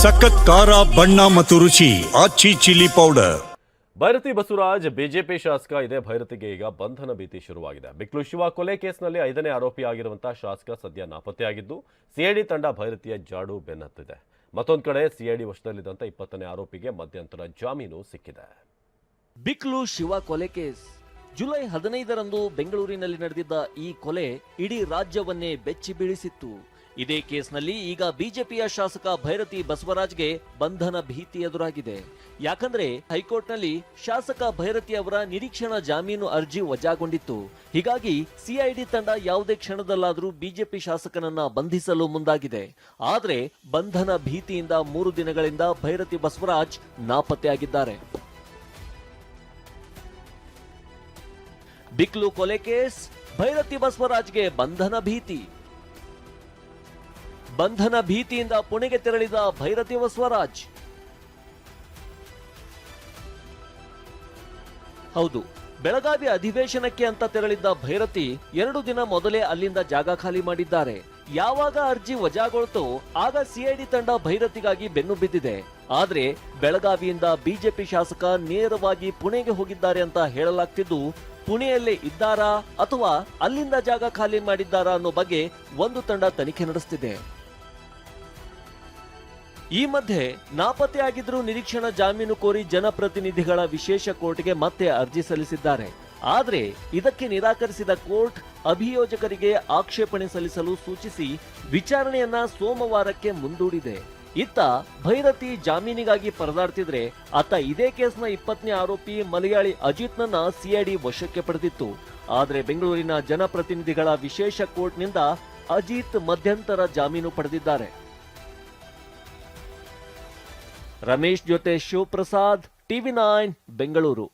ಸಖತ್ ಖಾರ ಬಣ್ಣ ಮತ್ತು ರುಚಿ Aachi chilli powder. Byrathi Basavaraj BJP ಶಾಸಕ. ಇದೇ ಭೈರತಿಗೆ ಈಗ ಬಂಧನ ಭೀತಿ ಶುರುವಾಗಿದೆ. ಬಿಕ್ಲು ಶಿವ ಕೊಲೆ ಕೇಸ್ನಲ್ಲಿ 5ನೇ ಆರೋಪಿಯಾಗಿರುವಂತಹ ಶಾಸಕ ಸದ್ಯ ನಾಪತ್ತೆಯಾಗಿದ್ದು ಸಿಐಡಿ ತಂಡ ಭೈರತಿಯ ಜಾಡು ಬೆನ್ನತ್ತಿದೆ. ಮತ್ತೊಂದು ಕಡೆ ಸಿಐಡಿ ವಶದಲ್ಲಿದ್ದಂಥ 20ನೇ ಆರೋಪಿಗೆ ಮಧ್ಯಂತರ ಜಾಮೀನು ಸಿಕ್ಕಿದೆ. ಬಿಕ್ಲು ಶಿವ ಕೊಲೆ ಕೇಸ್ ಜುಲೈ 15ರಂದು ಬೆಂಗಳೂರಿನಲ್ಲಿ ನಡೆದಿದ್ದ ಈ ಕೊಲೆ ಇಡೀ ರಾಜ್ಯವನ್ನೇ ಬೆಚ್ಚಿ ಬೀಳಿಸಿತ್ತು. ಇದೇ ಕೇಸ್ನಲ್ಲಿ ಈಗ ಬಿಜೆಪಿಯ ಶಾಸಕ ಭೈರತಿ ಬಸವರಾಜ್ಗೆ ಬಂಧನ ಭೀತಿ ಎದುರಾಗಿದೆ. ಯಾಕಂದ್ರೆ ಹೈಕೋರ್ಟ್ನಲ್ಲಿ ಶಾಸಕ ಭೈರತಿ ಅವರ ನಿರೀಕ್ಷಣಾ ಜಾಮೀನು ಅರ್ಜಿ ವಜಾಗೊಂಡಿತ್ತು. ಹೀಗಾಗಿ ಸಿಐಡಿ ತಂಡ ಯಾವುದೇ ಕ್ಷಣದಲ್ಲಾದರೂ ಬಿಜೆಪಿ ಶಾಸಕನನ್ನ ಬಂಧಿಸಲು ಮುಂದಾಗಿದೆ. ಆದ್ರೆ ಬಂಧನ ಭೀತಿಯಿಂದ 3 ದಿನಗಳಿಂದ ಭೈರತಿ ಬಸವರಾಜ್ ನಾಪತ್ತೆಯಾಗಿದ್ದಾರೆ. ಬಿಕ್ಲು ಕೊಲೆ ಕೇಸ್, ಭೈರತಿ ಬಸವರಾಜ್ಗೆ ಬಂಧನ ಭೀತಿ. ಬಂಧನ ಭೀತಿಯಿಂದ ಪುಣೆಗೆ ತೆರಳಿದ ಭೈರತಿ ಬಸವರಾಜ್. ಹೌದು, ಬೆಳಗಾವಿ ಅಧಿವೇಶನಕ್ಕೆ ಅಂತ ತೆರಳಿದ್ದ ಭೈರತಿ 2 ದಿನ ಮೊದಲೇ ಅಲ್ಲಿಂದ ಜಾಗ ಖಾಲಿ ಮಾಡಿದ್ದಾರೆ. ಯಾವಾಗ ಅರ್ಜಿ ವಜಾಗೊಳ್ತೋ ಆಗ ಸಿಐಡಿ ತಂಡ ಭೈರತಿಗಾಗಿ ಬೆನ್ನು ಬಿದ್ದಿದೆ. ಆದ್ರೆ ಬೆಳಗಾವಿಯಿಂದ ಬಿಜೆಪಿ ಶಾಸಕ ನೇರವಾಗಿ ಪುಣೆಗೆ ಹೋಗಿದ್ದಾರೆ ಅಂತ ಹೇಳಲಾಗ್ತಿದ್ದು, ಪುಣೆಯಲ್ಲೇ ಇದ್ದಾರಾ ಅಥವಾ ಅಲ್ಲಿಂದ ಜಾಗ ಖಾಲಿ ಮಾಡಿದ್ದಾರಾ ಅನ್ನೋ ಬಗ್ಗೆ ಒಂದು ತಂಡ ತನಿಖೆ ನಡೆಸುತ್ತಿದೆ. ಈ ಮಧ್ಯೆ ನಾಪತ್ತೆಯಾಗಿದ್ದರೂ ನಿರೀಕ್ಷಣಾ ಜಾಮೀನು ಕೋರಿ ಜನಪ್ರತಿನಿಧಿಗಳ ವಿಶೇಷ ಕೋರ್ಟ್ಗೆ ಮತ್ತೆ ಅರ್ಜಿ ಸಲ್ಲಿಸಿದ್ದಾರೆ. ಆದ್ರೆ ಇದಕ್ಕೆ ನಿರಾಕರಿಸಿದ ಕೋರ್ಟ್ ಅಭಿಯೋಜಕರಿಗೆ ಆಕ್ಷೇಪಣೆ ಸಲ್ಲಿಸಲು ಸೂಚಿಸಿ ವಿಚಾರಣೆಯನ್ನ ಸೋಮವಾರಕ್ಕೆ ಮುಂದೂಡಿದೆ. ಇತ್ತ ಭೈರತಿ ಜಾಮೀನಿಗಾಗಿ ಪರದಾಡ್ತಿದ್ರೆ, ಅತ್ತ ಇದೇ ಕೇಸ್ನ 20ನೇ ಆರೋಪಿ ಮಲಯಾಳಿ ಅಜಿತ್ನನ್ನ ಸಿಐಡಿ ವಶಕ್ಕೆ ಪಡೆದಿತ್ತು. ಆದ್ರೆ ಬೆಂಗಳೂರಿನ ಜನಪ್ರತಿನಿಧಿಗಳ ವಿಶೇಷ ಕೋರ್ಟ್ನಿಂದ ಅಜಿತ್ ಮಧ್ಯಂತರ ಜಾಮೀನು ಪಡೆದಿದ್ದಾರೆ. ರಮೇಶ್ ಜೊತೆ ಶಿವಪ್ರಸಾದ್, ಟಿವಿ9 ಬೆಂಗಳೂರು.